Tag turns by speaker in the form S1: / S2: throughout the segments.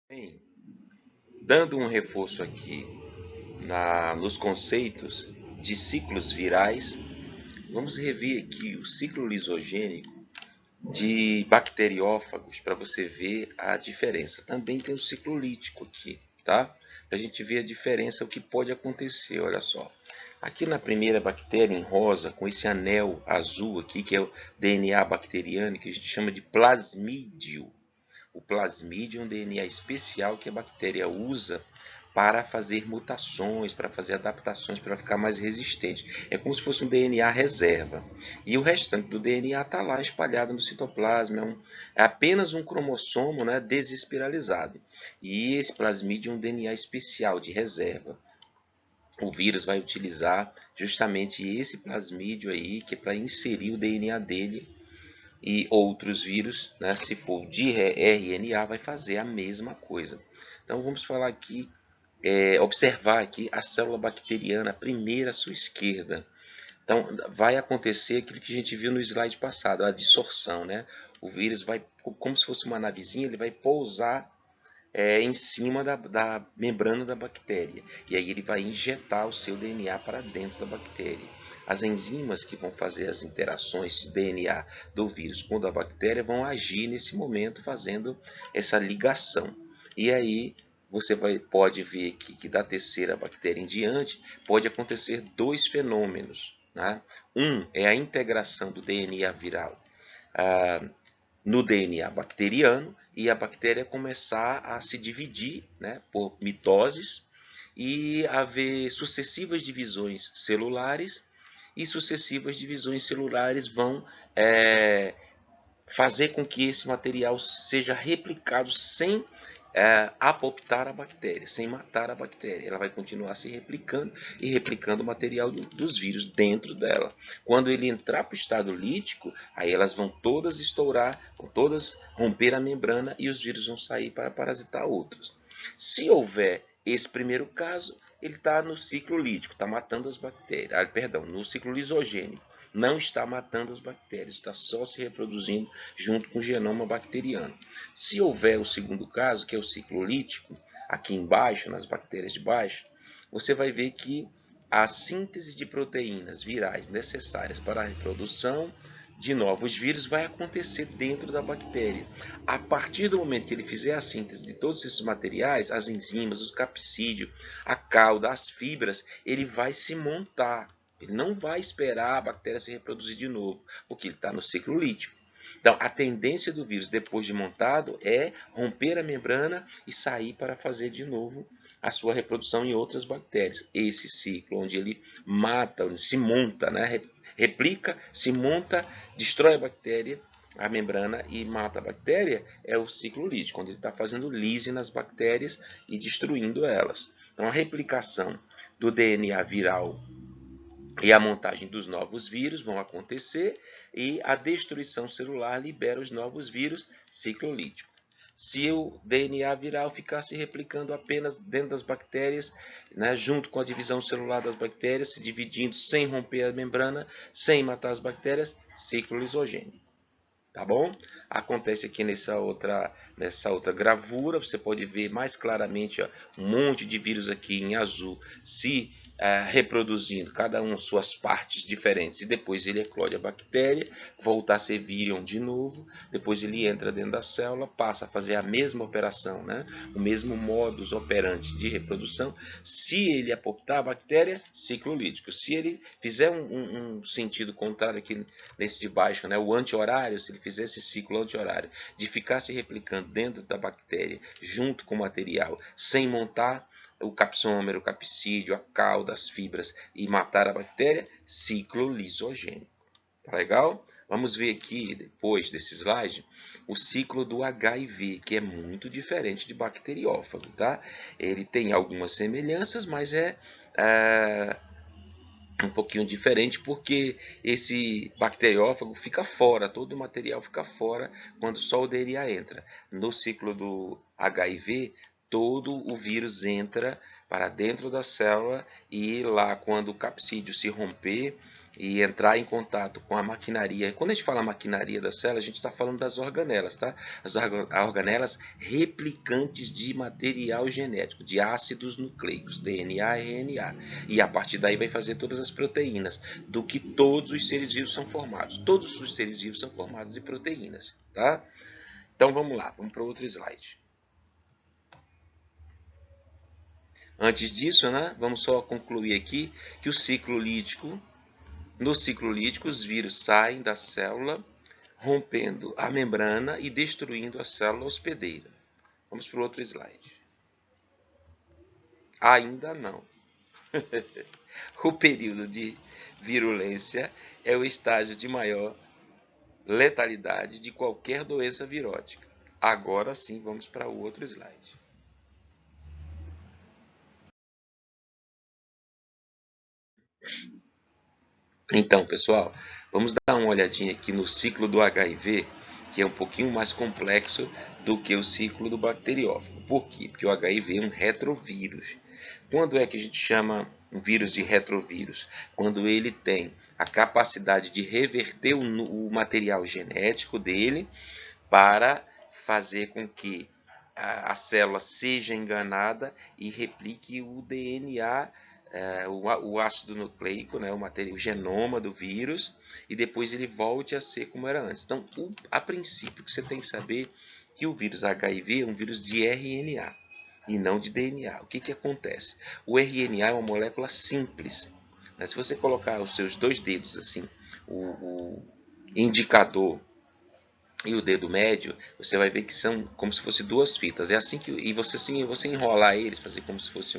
S1: Bem, dando um reforço aqui nos conceitos de ciclos virais, vamos rever aqui o ciclo lisogênico de bacteriófagos para você ver a diferença. Também tem o ciclo lítico aqui, tá? Para a gente ver a diferença, o que pode acontecer, olha só. Aqui na primeira bactéria em rosa, com esse anel azul aqui, que é o DNA bacteriano, que a gente chama de plasmídio. O plasmídio é um DNA especial que a bactéria usa para fazer mutações, para fazer adaptações, para ficar mais resistente. É como se fosse um DNA reserva. E o restante do DNA está lá espalhado no citoplasma. É apenas um cromossomo, né, desespiralizado. E esse plasmídio é um DNA especial de reserva. O vírus vai utilizar justamente esse plasmídio aí, que é para inserir o DNA dele, e outros vírus, né, se for de RNA, vai fazer a mesma coisa. Então vamos falar aqui, observar aqui a célula bacteriana, a primeira à sua esquerda. Então vai acontecer aquilo que a gente viu no slide passado, a dissorção, né? O vírus vai, como se fosse uma navezinha, ele vai pousar em cima da membrana da bactéria. E aí ele vai injetar o seu DNA para dentro da bactéria. As enzimas que vão fazer as interações de DNA do vírus com a bactéria vão agir nesse momento fazendo essa ligação. E aí pode ver que da terceira bactéria em diante pode acontecer dois fenômenos. Né? Um é a integração do DNA viral no DNA bacteriano e a bactéria começar a se dividir, né, por mitoses e haver sucessivas divisões celulares, e sucessivas divisões celulares vão fazer com que esse material seja replicado sem apoptar a bactéria, sem matar a bactéria. Ela vai continuar se replicando e replicando o material dos vírus dentro dela. Quando ele entrar para o estado lítico, aí elas vão todas estourar, vão todas romper a membrana e os vírus vão sair para parasitar outros. Se houver esse primeiro caso, ele está no ciclo lítico, está matando as bactérias. No ciclo lisogênico. Não está matando as bactérias, está só se reproduzindo junto com o genoma bacteriano. Se houver o segundo caso, que é o ciclo lítico, aqui embaixo, nas bactérias de baixo, você vai ver que a síntese de proteínas virais necessárias para a reprodução de novos vírus vai acontecer dentro da bactéria. A partir do momento que ele fizer a síntese de todos esses materiais, as enzimas, os capsídeos, a cauda, as fibras, ele vai se montar. Ele não vai esperar a bactéria se reproduzir de novo, porque ele está no ciclo lítico. Então, a tendência do vírus, depois de montado, é romper a membrana e sair para fazer de novo a sua reprodução em outras bactérias. Esse ciclo, onde ele mata, onde se monta, né? Replica, se monta, destrói a bactéria, a membrana e mata a bactéria, é o ciclo lítico, onde ele está fazendo lise nas bactérias e destruindo elas. Então, a replicação do DNA viral e a montagem dos novos vírus vão acontecer e a destruição celular libera os novos vírus, ciclo lítico. Se o DNA viral ficar se replicando apenas dentro das bactérias, né, junto com a divisão celular das bactérias, se dividindo sem romper a membrana, sem matar as bactérias, ciclo lisogênico. Tá bom? Acontece aqui nessa outra gravura, você pode ver mais claramente, ó, um monte de vírus aqui em azul se reproduzindo, cada um suas partes diferentes, e depois ele eclode a bactéria, volta a ser vírion de novo, depois ele entra dentro da célula, passa a fazer a mesma operação, né? O mesmo modus operandi de reprodução. Se ele apoptar a bactéria, ciclo lítico. Se ele fizer um sentido contrário aqui nesse de baixo, né? O anti-horário, se ele fizer esse ciclo anti-horário de ficar se replicando dentro da bactéria junto com o material, sem montar o capsômero, o capsídeo, a cauda, as fibras e matar a bactéria, ciclo lisogênico. Tá legal? Vamos ver aqui, depois desse slide, o ciclo do HIV, que é muito diferente de bacteriófago, tá? Ele tem algumas semelhanças, mas é um pouquinho diferente porque esse bacteriófago fica fora, todo o material fica fora quando só o DNA entra. No ciclo do HIV, todo o vírus entra para dentro da célula e lá quando o capsídeo se romper, e entrar em contato com a maquinaria. Quando a gente fala maquinaria da célula, a gente está falando das organelas, tá? As organelas replicantes de material genético, de ácidos nucleicos, DNA e RNA. E a partir daí vai fazer todas as proteínas, do que todos os seres vivos são formados. Todos os seres vivos são formados de proteínas, tá? Então vamos lá, vamos para outro slide. Antes disso, né, vamos só concluir aqui que o ciclo lítico, no ciclo lítico, os vírus saem da célula, rompendo a membrana e destruindo a célula hospedeira. Vamos para o outro slide. Ainda não. O período de virulência é o estágio de maior letalidade de qualquer doença virótica. Agora sim, vamos para o outro slide. Então, pessoal, vamos dar uma olhadinha aqui no ciclo do HIV, que é um pouquinho mais complexo do que o ciclo do bacteriófago. Por quê? Porque o HIV é um retrovírus. Quando é que a gente chama um vírus de retrovírus? Quando ele tem a capacidade de reverter o material genético dele para fazer com que a célula seja enganada e replique o DNA, o ácido nucleico, né, o genoma do vírus, e depois ele volte a ser como era antes. Então, a princípio, que você tem que saber que o vírus HIV é um vírus de RNA e não de DNA. O que, que acontece? O RNA é uma molécula simples. Né? Se você colocar os seus dois dedos assim, o indicador e o dedo médio, você vai ver que são como se fossem duas fitas. É assim que você enrolar eles, fazer como se fosse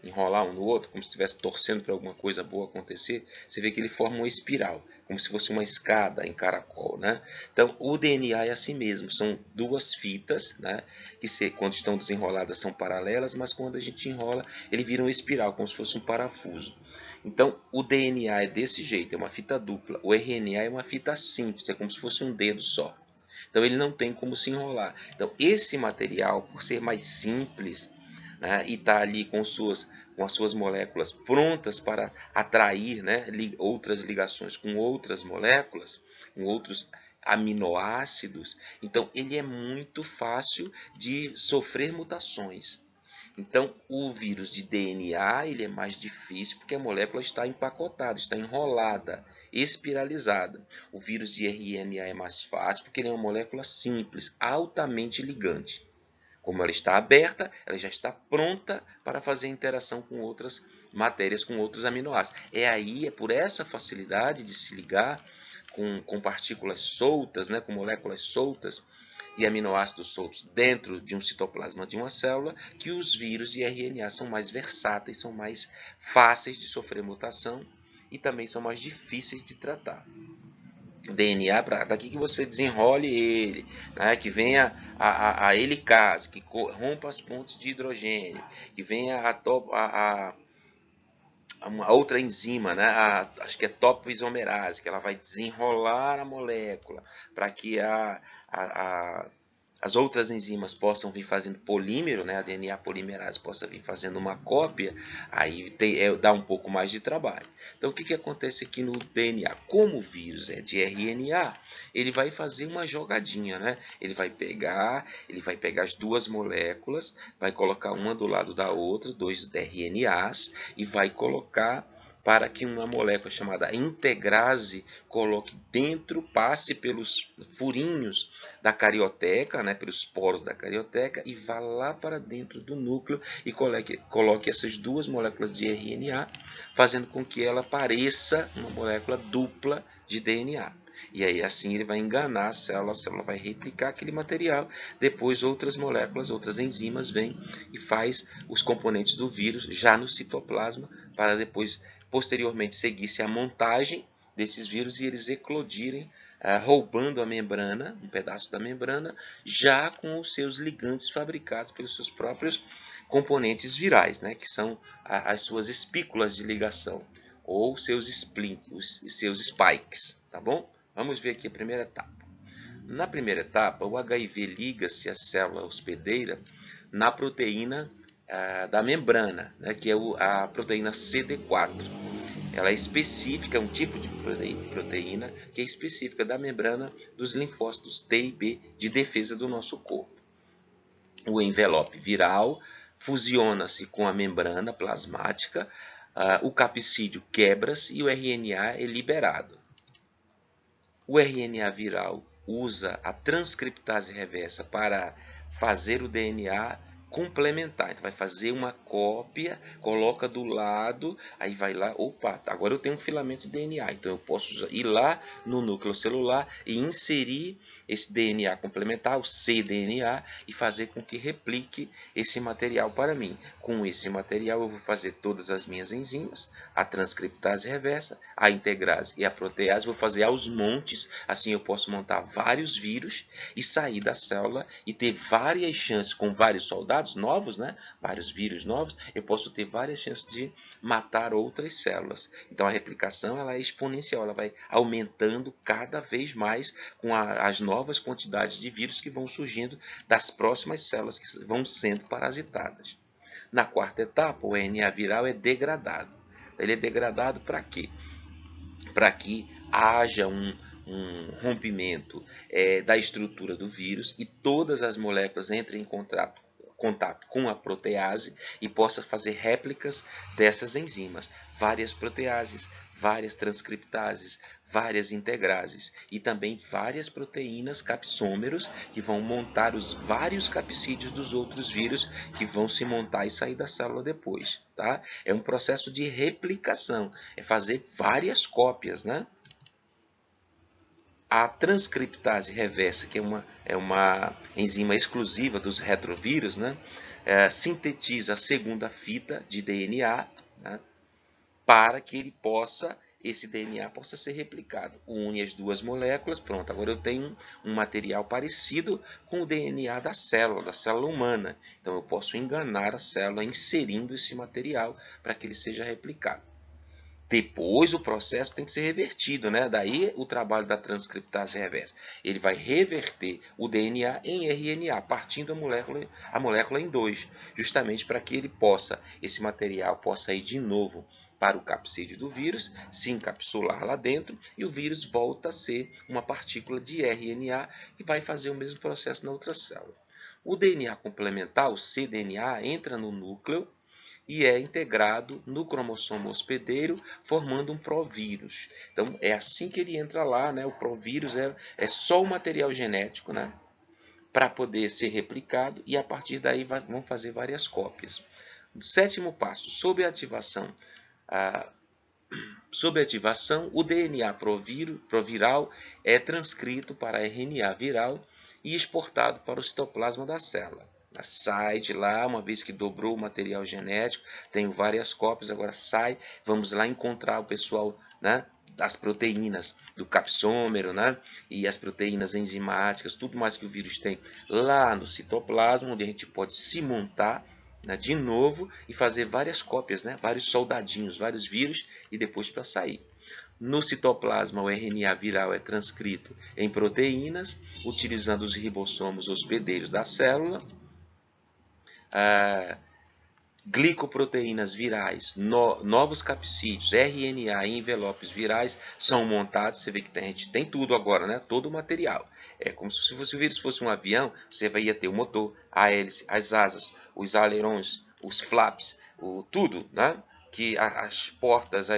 S1: enrolar um no outro, como se estivesse torcendo para alguma coisa boa acontecer, você vê que ele forma uma espiral, como se fosse uma escada em caracol, né? Então, o DNA é assim mesmo, são duas fitas, né, que quando estão desenroladas são paralelas, mas quando a gente enrola, ele vira uma espiral, como se fosse um parafuso. Então, o DNA é desse jeito, é uma fita dupla. O RNA é uma fita simples, é como se fosse um dedo só. Então, ele não tem como se enrolar. Então, esse material, por ser mais simples, né, e estar ali com as suas moléculas prontas para atrair, né, outras ligações com outras moléculas, com outros aminoácidos, então ele é muito fácil de sofrer mutações. Então, o vírus de DNA ele é mais difícil porque a molécula está empacotada, está enrolada, espiralizada. O vírus de RNA é mais fácil porque ele é uma molécula simples, altamente ligante. Como ela está aberta, ela já está pronta para fazer interação com outras matérias, com outros aminoácidos. É por essa facilidade de se ligar com partículas soltas, né, com moléculas soltas, e aminoácidos soltos dentro de um citoplasma de uma célula, que os vírus de RNA são mais versáteis, são mais fáceis de sofrer mutação e também são mais difíceis de tratar. O DNA, daqui que você desenrole ele, né, que venha a helicase, que rompa as pontes de hidrogênio, que venha uma outra enzima, né, acho que é topoisomerase, que ela vai desenrolar a molécula para que as outras enzimas possam vir fazendo polímero, né, a DNA polimerase possa vir fazendo uma cópia, aí dá um pouco mais de trabalho. Então, o que acontece aqui no DNA? Como o vírus é de RNA, ele vai fazer uma jogadinha, né? Ele vai pegar as duas moléculas, vai colocar uma do lado da outra, dois RNAs, e vai colocar para que uma molécula chamada integrase coloque dentro, passe pelos furinhos da carioteca, né, pelos poros da carioteca, e vá lá para dentro do núcleo e coloque essas duas moléculas de RNA, fazendo com que ela pareça uma molécula dupla de DNA. E aí assim ele vai enganar a célula vai replicar aquele material, depois outras moléculas, outras enzimas vêm e faz os componentes do vírus já no citoplasma, para depois, posteriormente, seguir-se a montagem desses vírus e eles eclodirem, roubando a membrana, um pedaço da membrana, já com os seus ligantes fabricados pelos seus próprios componentes virais, né, que são as suas espículas de ligação, ou seus seus spikes, tá bom? Vamos ver aqui a primeira etapa. Na primeira etapa, o HIV liga-se à célula hospedeira na proteína da membrana, né, que é a proteína CD4. ela é específica, é um tipo de proteína que é específica da membrana dos linfócitos T e B de defesa do nosso corpo. O envelope viral fusiona-se com a membrana plasmática, o capsídeo quebra-se e o RNA é liberado. O RNA viral usa a transcriptase reversa para fazer o DNA complementar. Então vai fazer uma cópia, coloca do lado, aí vai lá, opa, agora eu tenho um filamento de DNA, então eu posso ir lá no núcleo celular e inserir esse DNA complementar, o cDNA, e fazer com que replique esse material para mim. Com esse material eu vou fazer todas as minhas enzimas, a transcriptase reversa, a integrase e a protease, vou fazer aos montes, assim eu posso montar vários vírus e sair da célula e ter várias chances, com vários soldados novos, né? Vários vírus novos, eu posso ter várias chances de matar outras células. Então a replicação ela é exponencial, ela vai aumentando cada vez mais com as novas quantidades de vírus que vão surgindo das próximas células que vão sendo parasitadas. Na quarta etapa, o RNA viral é degradado. Ele é degradado para quê? Para que haja um rompimento da estrutura do vírus e todas as moléculas entrem em contato com a protease e possa fazer réplicas dessas enzimas. Várias proteases, várias transcriptases, várias integrases e também várias proteínas capsômeros que vão montar os vários capsídeos dos outros vírus que vão se montar e sair da célula depois. Tá? É um processo de replicação, é fazer várias cópias, né? A transcriptase reversa, que é uma enzima exclusiva dos retrovírus, né? Sintetiza a segunda fita de DNA, né? Para que esse DNA possa ser replicado. Une as duas moléculas, pronto, agora eu tenho um material parecido com o DNA da célula humana. Então eu posso enganar a célula inserindo esse material para que ele seja replicado. Depois o processo tem que ser revertido, né? Daí o trabalho da transcriptase reversa. Ele vai reverter o DNA em RNA, partindo a molécula em dois, justamente para que esse material possa ir de novo para o capsídeo do vírus, se encapsular lá dentro e o vírus volta a ser uma partícula de RNA que vai fazer o mesmo processo na outra célula. O DNA complementar, o cDNA, entra no núcleo e é integrado no cromossomo hospedeiro, formando um provírus. Então, é assim que ele entra lá, né? O provírus é só o material genético, né? Para poder ser replicado, e a partir daí vão fazer várias cópias. Sétimo passo, sob a ativação, o DNA proviral é transcrito para RNA viral e exportado para o citoplasma da célula. Sai de lá, uma vez que dobrou o material genético, tenho várias cópias, agora sai, vamos lá encontrar o pessoal, né, das proteínas do capsômero, né, e as proteínas enzimáticas, tudo mais que o vírus tem lá no citoplasma, onde a gente pode se montar, né, de novo e fazer várias cópias, né, vários soldadinhos, vários vírus e depois para sair. No citoplasma, o RNA viral é transcrito em proteínas, utilizando os ribossomos hospedeiros da célula. Glicoproteínas virais, novos capsídeos, RNA e envelopes virais são montados. Você vê que a gente tem tudo agora, né? Todo o material. É como se o vírus fosse um avião, você ia ter o motor, a hélice, as asas, os alerões, os flaps, tudo, né? Que as portas,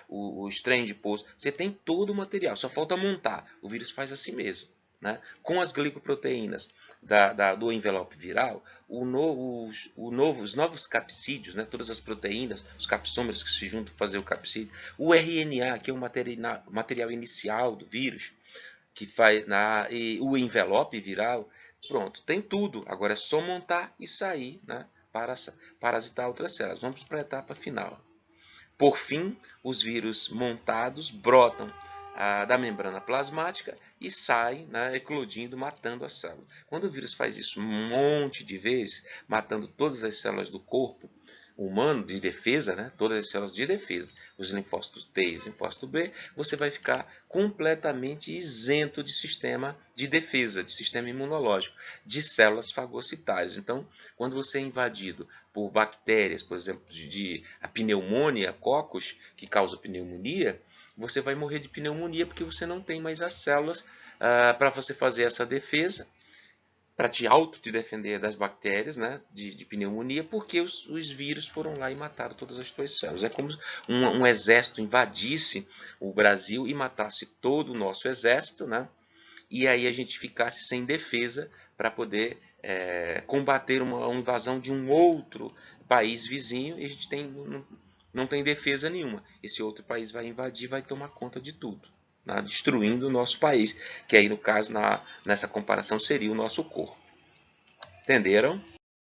S1: os trens de pouso, você tem todo o material, só falta montar. O vírus faz assim mesmo. Né? Com as glicoproteínas do envelope viral, os novos capsídeos, né? Todas as proteínas, os capsômeros que se juntam para fazer o capsídeo, o RNA, que é o material inicial do vírus, que faz e o envelope viral, pronto, tem tudo. Agora é só montar e sair, né? Para parasitar outras células. Vamos para a etapa final. Por fim, os vírus montados brotam da membrana plasmática e saem, né, eclodindo, matando a célula. Quando o vírus faz isso um monte de vezes, matando todas as células do corpo, humano de defesa, né? Todas as células de defesa, os linfócitos T e os linfócitos B, você vai ficar completamente isento de sistema de defesa, de sistema imunológico, de células fagocitárias. Então, quando você é invadido por bactérias, por exemplo, de a pneumonia, cocos, que causa pneumonia, você vai morrer de pneumonia porque você não tem mais as células para você fazer essa defesa, para te defender das bactérias, né, de pneumonia, porque os vírus foram lá e mataram todas as tuas células. É como se um exército invadisse o Brasil e matasse todo o nosso exército, né, e aí a gente ficasse sem defesa para poder combater uma invasão de um outro país vizinho, e a gente não tem defesa nenhuma. Esse outro país vai invadir, vai tomar conta de tudo, né, destruindo o nosso país, que aí no caso, nessa comparação, seria o nosso corpo. Entenderam?